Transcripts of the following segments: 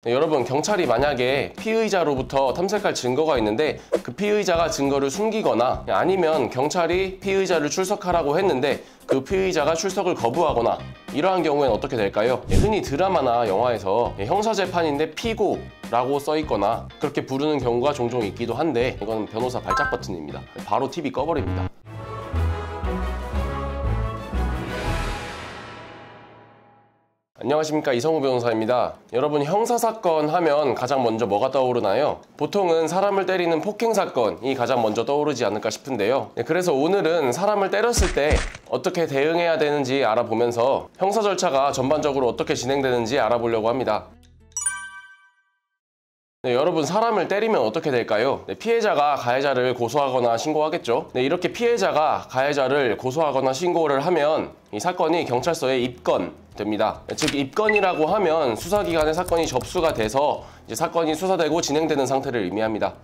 여러분, 경찰이 만약에 피의자로부터 탐색할 증거가 있는데 그 피의자가 증거를 숨기거나 아니면 경찰이 피의자를 출석하라고 했는데 그 피의자가 출석을 거부하거나 이러한 경우에는 어떻게 될까요? 흔히 드라마나 영화에서 형사재판인데 피고라고 써있거나 그렇게 부르는 경우가 종종 있기도 한데 이건 변호사 발작 버튼입니다. 바로 TV 꺼버립니다. 안녕하십니까, 이성우 변호사입니다. 여러분, 형사사건 하면 가장 먼저 뭐가 떠오르나요? 보통은 사람을 때리는 폭행사건이 가장 먼저 떠오르지 않을까 싶은데요. 그래서 오늘은 사람을 때렸을 때 어떻게 대응해야 되는지 알아보면서 형사 절차가 전반적으로 어떻게 진행되는지 알아보려고 합니다. 여러분, 사람을 때리면 어떻게 될까요? 피해자가 가해자를 고소하거나 신고하겠죠. 이렇게 피해자가 가해자를 고소하거나 신고를 하면 이 사건이 경찰서에 입건됩니다. 즉, 입건이라고 하면 수사기관에 사건이 접수가 돼서 이제 사건이 수사되고 진행되는 상태를 의미합니다.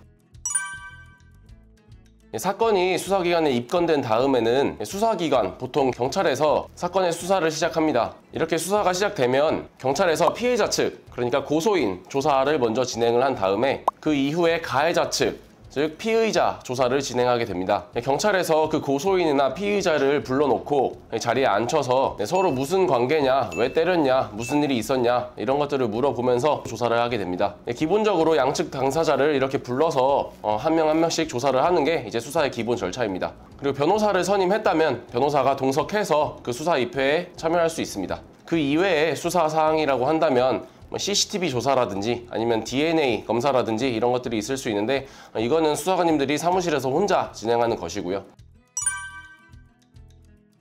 사건이 수사기관에 입건된 다음에는 수사기관, 보통 경찰에서 사건의 수사를 시작합니다. 이렇게 수사가 시작되면 경찰에서 피해자 측, 그러니까 고소인 조사를 먼저 진행을 한 다음에 그 이후에 가해자 측, 즉 피의자 조사를 진행하게 됩니다. 경찰에서 그 고소인이나 피의자를 불러놓고 자리에 앉혀서 서로 무슨 관계냐, 왜 때렸냐, 무슨 일이 있었냐 이런 것들을 물어보면서 조사를 하게 됩니다. 기본적으로 양측 당사자를 이렇게 불러서 한 명 한 명씩 조사를 하는 게 이제 수사의 기본 절차입니다. 그리고 변호사를 선임했다면 변호사가 동석해서 그 수사 입회에 참여할 수 있습니다. 그 이외에 수사 사항이라고 한다면 CCTV 조사라든지 아니면 DNA 검사라든지 이런 것들이 있을 수 있는데 이거는 수사관님들이 사무실에서 혼자 진행하는 것이고요.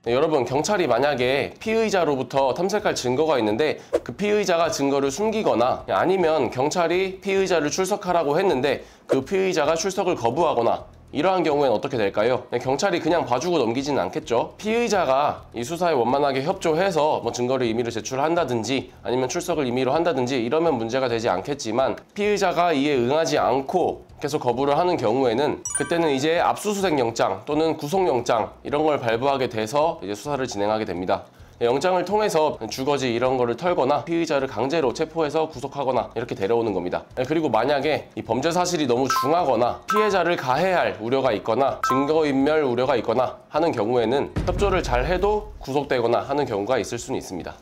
여러분, 경찰이 만약에 피의자로부터 탐색할 증거가 있는데 그 피의자가 증거를 숨기거나 아니면 경찰이 피의자를 출석하라고 했는데 그 피의자가 출석을 거부하거나 이러한 경우에는 어떻게 될까요? 경찰이 그냥 봐주고 넘기지는 않겠죠. 피의자가 이 수사에 원만하게 협조해서 증거를 임의로 제출한다든지 아니면 출석을 임의로 한다든지 이러면 문제가 되지 않겠지만 피의자가 이에 응하지 않고 계속 거부를 하는 경우에는 그때는 이제 압수수색 영장 또는 구속영장 이런 걸 발부하게 돼서 이제 수사를 진행하게 됩니다. 영장을 통해서 주거지 이런 거를 털거나 피의자를 강제로 체포해서 구속하거나 이렇게 데려오는 겁니다. 그리고 만약에 이 범죄 사실이 너무 중하거나 피해자를 가해할 우려가 있거나 증거인멸 우려가 있거나 하는 경우에는 협조를 잘 해도 구속되거나 하는 경우가 있을 수는 있습니다.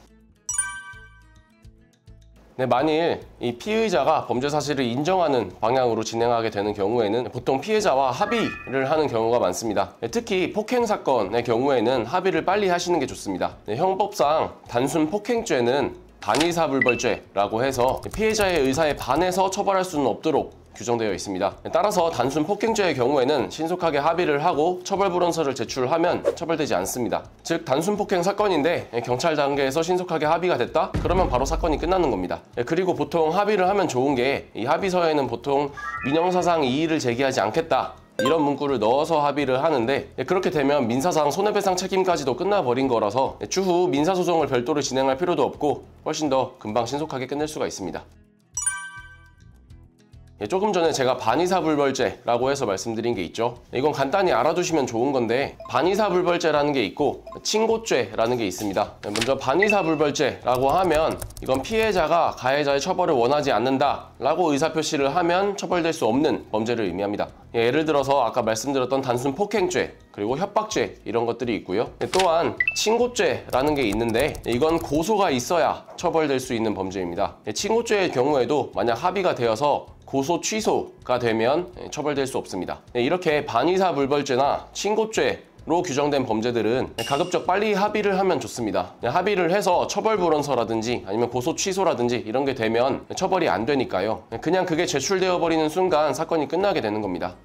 만일 이 피의자가 범죄 사실을 인정하는 방향으로 진행하게 되는 경우에는 보통 피해자와 합의를 하는 경우가 많습니다. 특히 폭행 사건의 경우에는 합의를 빨리 하시는 게 좋습니다. 형법상 단순 폭행죄는 반의사불벌죄라고 해서 피해자의 의사에 반해서 처벌할 수는 없도록 규정되어 있습니다. 따라서 단순 폭행죄의 경우에는 신속하게 합의를 하고 처벌불원서를 제출하면 처벌되지 않습니다. 즉, 단순 폭행 사건인데 경찰 단계에서 신속하게 합의가 됐다? 그러면 바로 사건이 끝나는 겁니다. 그리고 보통 합의를 하면 좋은 게 이 합의서에는 보통 민형사상 이의를 제기하지 않겠다 이런 문구를 넣어서 합의를 하는데 그렇게 되면 민사상 손해배상 책임까지도 끝나버린 거라서 추후 민사소송을 별도로 진행할 필요도 없고 훨씬 더 금방 신속하게 끝낼 수가 있습니다. 조금 전에 제가 반의사불벌죄라고 해서 말씀드린 게 있죠. 이건 간단히 알아두시면 좋은 건데 반의사불벌죄라는 게 있고 친고죄라는 게 있습니다. 먼저 반의사불벌죄라고 하면 이건 피해자가 가해자의 처벌을 원하지 않는다 라고 의사표시를 하면 처벌될 수 없는 범죄를 의미합니다. 예를 들어서 아까 말씀드렸던 단순 폭행죄 그리고 협박죄 이런 것들이 있고요. 또한 친고죄라는 게 있는데 이건 고소가 있어야 처벌될 수 있는 범죄입니다. 친고죄의 경우에도 만약 합의가 되어서 고소 취소가 되면 처벌될 수 없습니다. 이렇게 반의사불벌죄나 친고죄로 규정된 범죄들은 가급적 빨리 합의를 하면 좋습니다. 합의를 해서 처벌불원서라든지 아니면 고소 취소라든지 이런 게 되면 처벌이 안 되니까요. 그냥 그게 제출되어 버리는 순간 사건이 끝나게 되는 겁니다.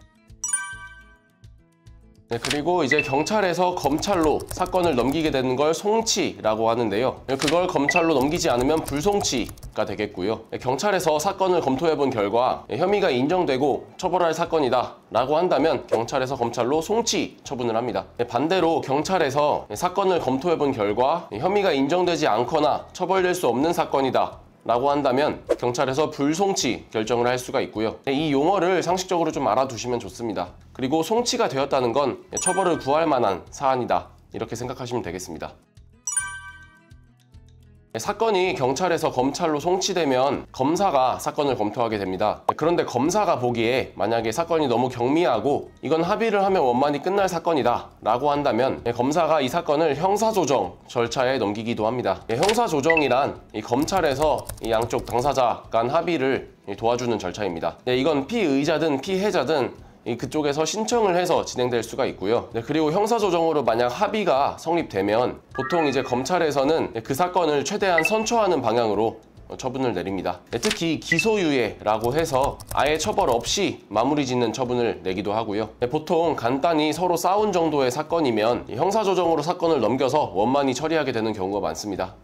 그리고 이제 경찰에서 검찰로 사건을 넘기게 되는 걸 송치라고 하는데요. 그걸 검찰로 넘기지 않으면 불송치가 되겠고요. 경찰에서 사건을 검토해 본 결과 혐의가 인정되고 처벌할 사건이다 라고 한다면 경찰에서 검찰로 송치 처분을 합니다. 반대로 경찰에서 사건을 검토해 본 결과 혐의가 인정되지 않거나 처벌될 수 없는 사건이다 라고 한다면 경찰에서 불송치 결정을 할 수가 있고요. 이 용어를 상식적으로 좀 알아두시면 좋습니다. 그리고 송치가 되었다는 건 처벌을 구할 만한 사안이다 이렇게 생각하시면 되겠습니다. 사건이 경찰에서 검찰로 송치되면 검사가 사건을 검토하게 됩니다. 그런데 검사가 보기에 만약에 사건이 너무 경미하고 이건 합의를 하면 원만히 끝날 사건이다 라고 한다면 검사가 이 사건을 형사조정 절차에 넘기기도 합니다. 형사조정이란 이 검찰에서 이 양쪽 당사자 간 합의를 도와주는 절차입니다. 이건 피의자든 피해자든 그쪽에서 신청을 해서 진행될 수가 있고요. 그리고 형사조정으로 만약 합의가 성립되면 보통 이제 검찰에서는 그 사건을 최대한 선처하는 방향으로 처분을 내립니다. 특히 기소유예라고 해서 아예 처벌 없이 마무리 짓는 처분을 내기도 하고요. 보통 간단히 서로 싸운 정도의 사건이면 형사조정으로 사건을 넘겨서 원만히 처리하게 되는 경우가 많습니다.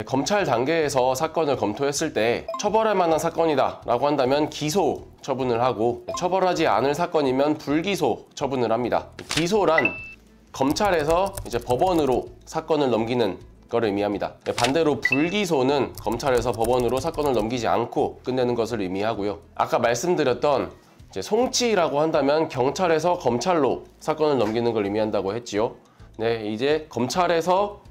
검찰 단계에서 사건을 검토했을 때 처벌할 만한 사건이다 라고 한다면 기소 처분을 하고, 처벌하지 않을 사건이면 불기소 처분을 합니다. 기소란 검찰에서 이제 법원으로 사건을 넘기는 걸 의미합니다. 반대로 불기소는 검찰에서 법원으로 사건을 넘기지 않고 끝내는 것을 의미하고요. 아까 말씀드렸던 이제 송치라고 한다면 경찰에서 검찰로 사건을 넘기는 걸 의미한다고 했지요. 이제 검찰에서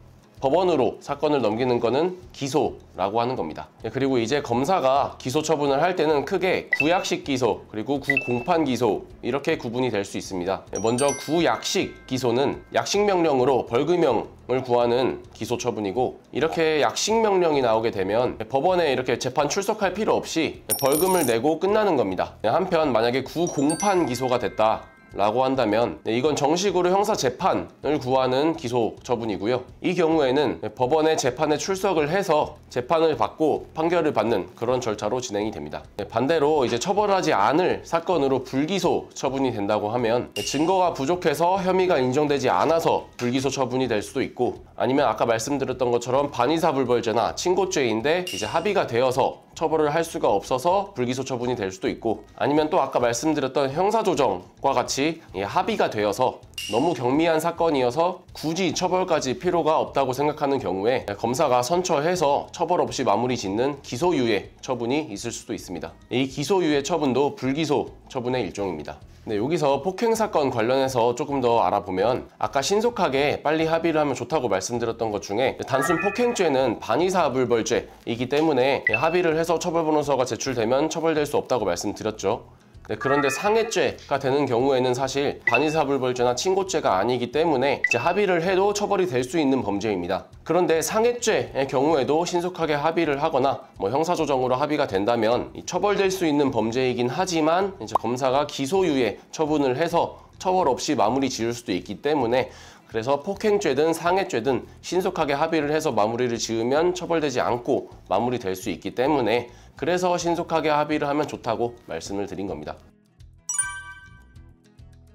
법원으로 사건을 넘기는 거는 기소라고 하는 겁니다. 그리고 이제 검사가 기소 처분을 할 때는 크게 구약식 기소 그리고 구공판 기소 이렇게 구분이 될 수 있습니다. 먼저 구약식 기소는 약식 명령으로 벌금형을 구하는 기소 처분이고, 이렇게 약식 명령이 나오게 되면 법원에 이렇게 재판 출석할 필요 없이 벌금을 내고 끝나는 겁니다. 한편 만약에 구공판 기소가 됐다 라고 한다면 이건 정식으로 형사 재판을 구하는 기소 처분이고요. 이 경우에는 법원에 재판에 출석을 해서 재판을 받고 판결을 받는 그런 절차로 진행이 됩니다. 반대로 이제 처벌하지 않을 사건으로 불기소 처분이 된다고 하면 증거가 부족해서 혐의가 인정되지 않아서 불기소 처분이 될 수도 있고, 아니면 아까 말씀드렸던 것처럼 반의사불벌죄나 친고죄인데 이제 합의가 되어서 처벌을 할 수가 없어서 불기소 처분이 될 수도 있고, 아니면 또 아까 말씀드렸던 형사조정과 같이 합의가 되어서 너무 경미한 사건이어서 굳이 처벌까지 필요가 없다고 생각하는 경우에 검사가 선처해서 처벌 없이 마무리 짓는 기소유예 처분이 있을 수도 있습니다. 이 기소유예 처분도 불기소 처분의 일종입니다. 여기서 폭행사건 관련해서 조금 더 알아보면 아까 신속하게 빨리 합의를 하면 좋다고 말씀드렸던 것 중에 단순 폭행죄는 반의사불벌죄이기 때문에 합의를 해서 처벌변호서가 제출되면 처벌될 수 없다고 말씀드렸죠. 그런데 상해죄가 되는 경우에는 사실 반의사불벌죄나 친고죄가 아니기 때문에 이제 합의를 해도 처벌이 될 수 있는 범죄입니다. 그런데 상해죄의 경우에도 신속하게 합의를 하거나 형사조정으로 합의가 된다면 처벌될 수 있는 범죄이긴 하지만 이제 검사가 기소유예 처분을 해서 처벌 없이 마무리 지을 수도 있기 때문에, 그래서 폭행죄든 상해죄든 신속하게 합의를 해서 마무리를 지으면 처벌되지 않고 마무리될 수 있기 때문에, 그래서 신속하게 합의를 하면 좋다고 말씀을 드린 겁니다.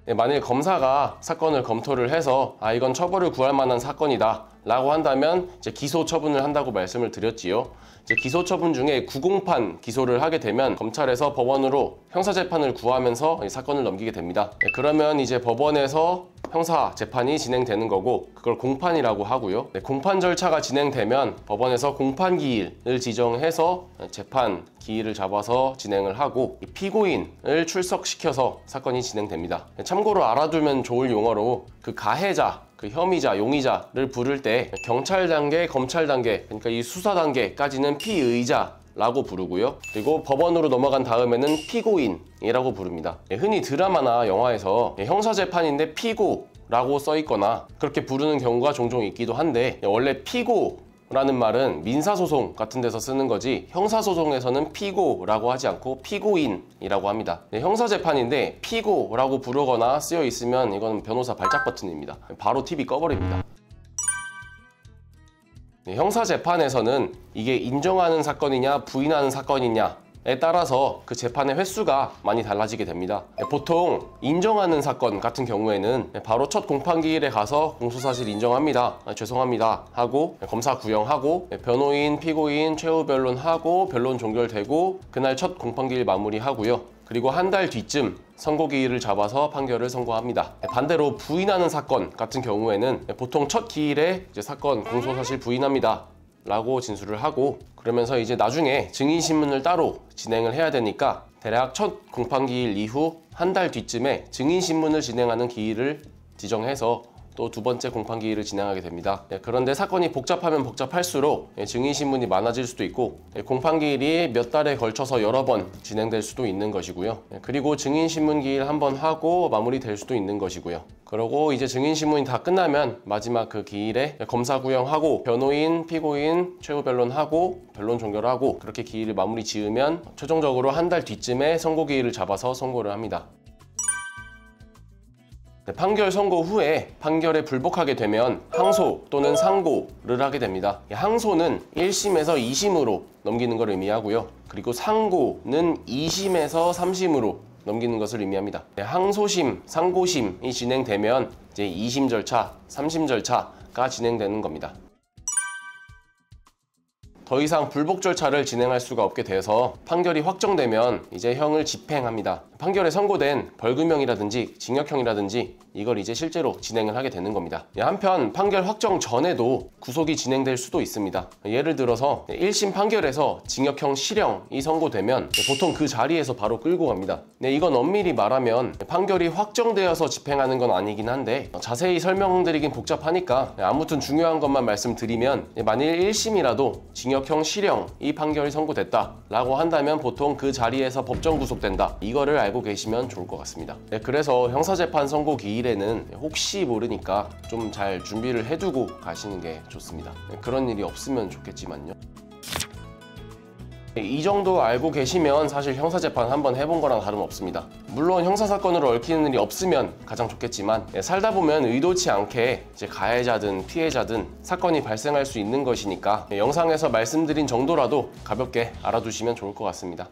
만약에 검사가 사건을 검토를 해서 이건 처벌을 구할 만한 사건이다 라고 한다면 이제 기소 처분을 한다고 말씀을 드렸지요. 이제 기소 처분 중에 구공판 기소를 하게 되면 검찰에서 법원으로 형사재판을 구하면서 이 사건을 넘기게 됩니다. 그러면 이제 법원에서 형사 재판이 진행되는 거고, 그걸 공판이라고 하고요. 공판 절차가 진행되면 법원에서 공판기일을 지정해서 재판 기일을 잡아서 진행을 하고 피고인을 출석시켜서 사건이 진행됩니다. 참고로 알아두면 좋을 용어로 그 가해자, 그 혐의자, 용의자를 부를 때 경찰 단계, 검찰 단계, 그러니까 이 수사 단계까지는 피의자라고 부르고요. 그리고 법원으로 넘어간 다음에는 피고인이라고 부릅니다. 흔히 드라마나 영화에서 형사재판인데 피고라고 써있거나 그렇게 부르는 경우가 종종 있기도 한데, 원래 피고라는 말은 민사소송 같은 데서 쓰는 거지 형사소송에서는 피고라고 하지 않고 피고인이라고 합니다. 형사재판인데 피고라고 부르거나 쓰여 있으면 이건 변호사 발작 버튼입니다. 바로 TV 꺼버립니다. 형사재판에서는 이게 인정하는 사건이냐 부인하는 사건이냐에 따라서 그 재판의 횟수가 많이 달라지게 됩니다. 보통 인정하는 사건 같은 경우에는 바로 첫 공판기일에 가서 공소사실 인정합니다, 죄송합니다 하고 검사 구형하고 변호인, 피고인 최후 변론하고 변론 종결되고 그날 첫 공판기일 마무리하고요. 그리고 한 달 뒤쯤 선고기일을 잡아서 판결을 선고합니다. 반대로 부인하는 사건 같은 경우에는 보통 첫 기일에 이제 사건 공소사실 부인합니다 라고 진술을 하고, 그러면서 이제 나중에 증인신문을 따로 진행을 해야 되니까 대략 첫 공판기일 이후 한 달 뒤쯤에 증인신문을 진행하는 기일을 지정해서 또 두 번째 공판기일을 진행하게 됩니다. 그런데 사건이 복잡하면 복잡할수록 증인신문이 많아질 수도 있고 공판기일이 몇 달에 걸쳐서 여러 번 진행될 수도 있는 것이고요. 그리고 증인신문기일 한 번 하고 마무리될 수도 있는 것이고요. 그러고 이제 증인신문이 다 끝나면 마지막 그 기일에 검사 구형하고 변호인, 피고인, 최후 변론하고 변론 종결하고 그렇게 기일을 마무리 지으면 최종적으로 한 달 뒤쯤에 선고기일을 잡아서 선고를 합니다. 판결 선고 후에 판결에 불복하게 되면 항소 또는 상고를 하게 됩니다. 항소는 1심에서 2심으로 넘기는 것을 의미하고요. 그리고 상고는 2심에서 3심으로 넘기는 것을 의미합니다. 항소심, 상고심이 진행되면 이제 2심 절차, 3심 절차가 진행되는 겁니다. 더 이상 불복 절차를 진행할 수가 없게 돼서 판결이 확정되면 이제 형을 집행합니다. 판결에 선고된 벌금형이라든지 징역형이라든지 이걸 이제 실제로 진행을 하게 되는 겁니다. 한편 판결 확정 전에도 구속이 진행될 수도 있습니다. 예를 들어서 1심 판결에서 징역형 실형이 선고되면 보통 그 자리에서 바로 끌고 갑니다. 이건 엄밀히 말하면 판결이 확정되어서 집행하는 건 아니긴 한데 자세히 설명드리긴 복잡하니까 아무튼 중요한 것만 말씀드리면 만일 1심이라도 징역형 실형이 판결이 선고됐다라고 한다면 보통 그 자리에서 법정 구속된다. 이거를 알고 계시면 좋을 것 같습니다. 그래서 형사재판 선고 기일에는 혹시 모르니까 좀 잘 준비를 해두고 가시는 게 좋습니다. 그런 일이 없으면 좋겠지만요. 이 정도 알고 계시면 사실 형사재판 한번 해본 거랑 다름없습니다. 물론 형사사건으로 얽히는 일이 없으면 가장 좋겠지만 살다 보면 의도치 않게 이제 가해자든 피해자든 사건이 발생할 수 있는 것이니까 영상에서 말씀드린 정도라도 가볍게 알아두시면 좋을 것 같습니다.